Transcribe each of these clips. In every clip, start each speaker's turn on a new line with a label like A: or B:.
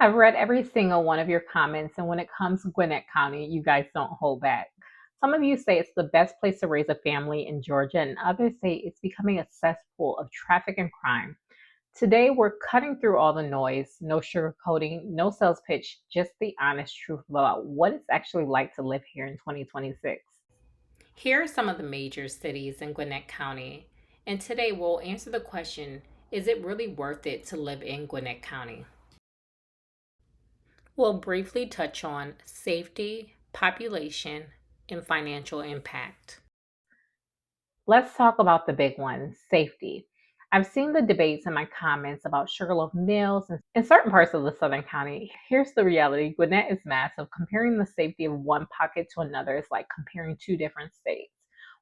A: I've read every single one of your comments, and when it comes to Gwinnett County, you guys don't hold back. Some of you say it's the best place to raise a family in Georgia, and others say it's becoming a cesspool of traffic and crime. Today, we're cutting through all the noise, no sugarcoating, no sales pitch, just the honest truth about what it's actually like to live here in 2026. Here are some of the major cities in Gwinnett County, and today we'll answer the question, is it really worth it to live in Gwinnett County? We'll briefly touch on safety, population, and financial impact. Let's talk about the big one, safety. I've seen the debates in my comments about Sugarloaf Mills and in certain parts of the Southern County. Here's the reality, Gwinnett is massive. Comparing the safety of one pocket to another is like comparing two different states.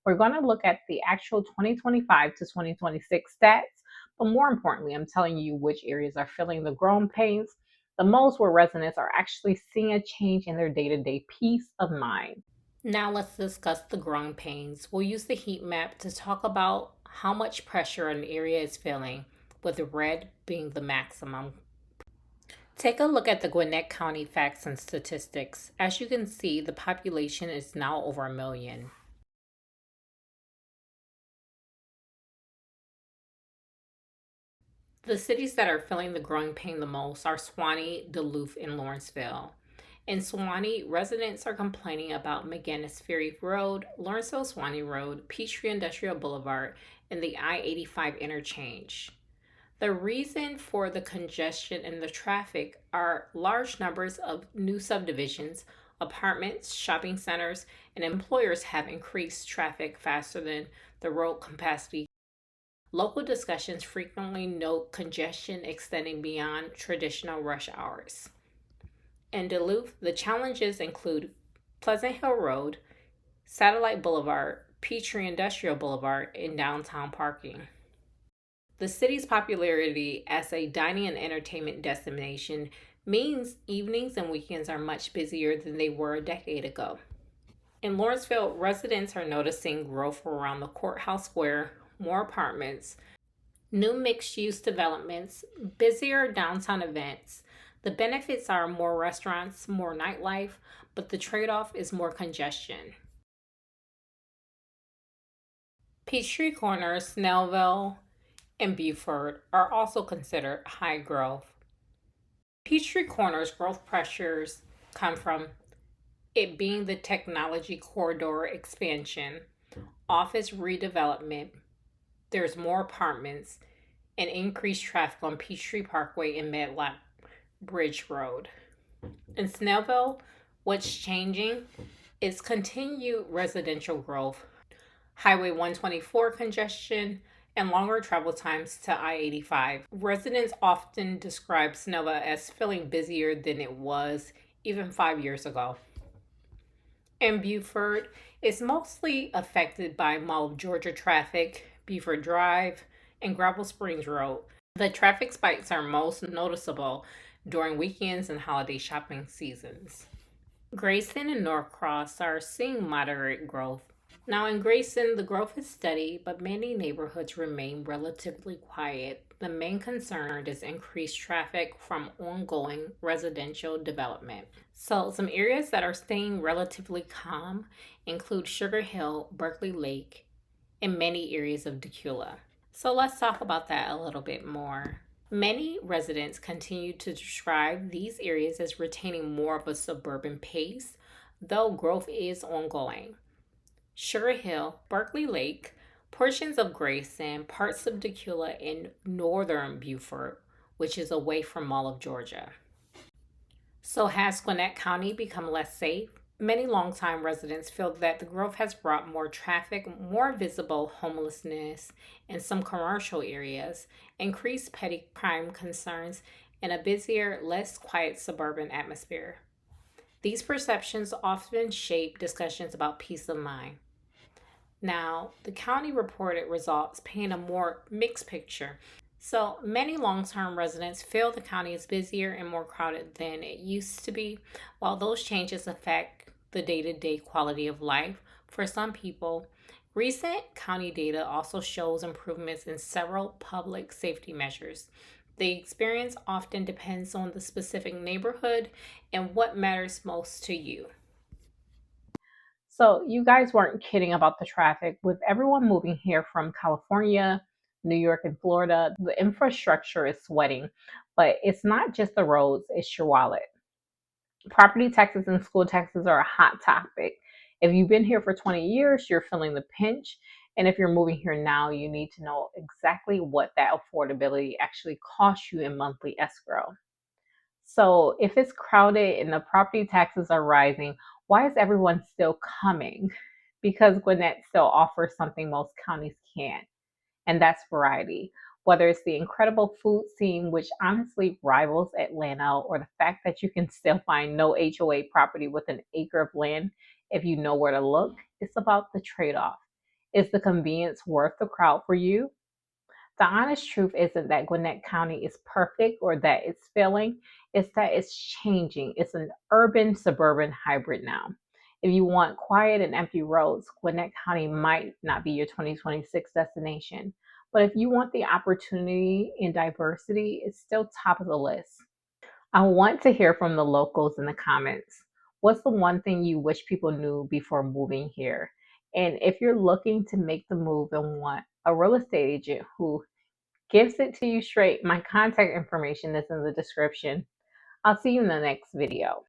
A: We're going to look at the actual 2025 to 2026 stats, but more importantly, I'm telling you which areas are feeling the growing pains the most, where residents are actually seeing a change in their day-to-day peace of mind. Now let's discuss the growing pains. We'll use the heat map to talk about how much pressure an area is feeling, with red being the maximum. Take a look at the Gwinnett County facts and statistics. As you can see, the population is now over 1 million. The cities that are feeling the growing pain the most are Suwanee, Duluth, and Lawrenceville. In Suwanee, residents are complaining about McGinnis Ferry Road, Lawrenceville Suwanee Road, Peachtree Industrial Boulevard, and the I-85 interchange. The reason for the congestion and the traffic are large numbers of new subdivisions, apartments, shopping centers, and employers have increased traffic faster than the road capacity. Local discussions frequently note congestion extending beyond traditional rush hours. In Duluth, the challenges include Pleasant Hill Road, Satellite Boulevard, Peachtree Industrial Boulevard, and downtown parking. The city's popularity as a dining and entertainment destination means evenings and weekends are much busier than they were a decade ago. In Lawrenceville, residents are noticing growth around the courthouse square, more apartments, new mixed-use developments, busier downtown events. The benefits are more restaurants, more nightlife, but the trade-off is more congestion. Peachtree Corner, Snellville, and Buford are also considered high growth. Peachtree Corner's growth pressures come from it being the technology corridor expansion, office redevelopment, there's more apartments, and increased traffic on Peachtree Parkway and Medlock Bridge Road. In Snellville, what's changing is continued residential growth, Highway 124 congestion, and longer travel times to I-85. Residents often describe Snellville as feeling busier than it was even 5 years ago. In Buford, it's mostly affected by Mall of Georgia traffic, Buford Drive, and Gravel Springs Road. The traffic spikes are most noticeable during weekends and holiday shopping seasons. Grayson and Norcross are seeing moderate growth. Now in Grayson, the growth is steady, but many neighborhoods remain relatively quiet. The main concern is increased traffic from ongoing residential development. So some areas that are staying relatively calm include Sugar Hill, Berkeley Lake, and many areas of Decula. So let's talk about that a little bit more. Many residents continue to describe these areas as retaining more of a suburban pace, though growth is ongoing. Sugar Hill, Berkeley Lake, portions of Grayson, parts of Decula, and northern Buford, which is away from Mall of Georgia. So has Gwinnett County become less safe? Many longtime residents feel that the growth has brought more traffic, more visible homelessness in some commercial areas, increased petty crime concerns, and a busier, less quiet suburban atmosphere. These perceptions often shape discussions about peace of mind. Now, the county reported results paint a more mixed picture. So many long-term residents feel the county is busier and more crowded than it used to be. While those changes affect the day-to-day quality of life for some people, recent county data also shows improvements in several public safety measures. The experience often depends on the specific neighborhood and what matters most to you. So, you guys weren't kidding about the traffic. With everyone moving here from California, New York, and Florida, the infrastructure is sweating. But it's not just the roads, it's your wallet. Property taxes and school taxes are a hot topic. If you've been here for 20 years, you're feeling the pinch. And if you're moving here now, you need to know exactly what that affordability actually costs you in monthly escrow. So, if it's crowded and the property taxes are rising, why is everyone still coming? Because Gwinnett still offers something most counties can't, and that's variety. Whether it's the incredible food scene, which honestly rivals Atlanta, or the fact that you can still find no HOA property with an acre of land if you know where to look, it's about the trade off. Is the convenience worth the crowd for you? The honest truth isn't that Gwinnett County is perfect or that it's failing, it's that it's changing. It's an urban suburban hybrid now. If you want quiet and empty roads, Gwinnett County might not be your 2026 destination. But if you want the opportunity and diversity, it's still top of the list. I want to hear from the locals in the comments. What's the one thing you wish people knew before moving here? And if you're looking to make the move and want a real estate agent who gives it to you straight, my contact information is in the description. I'll see you in the next video.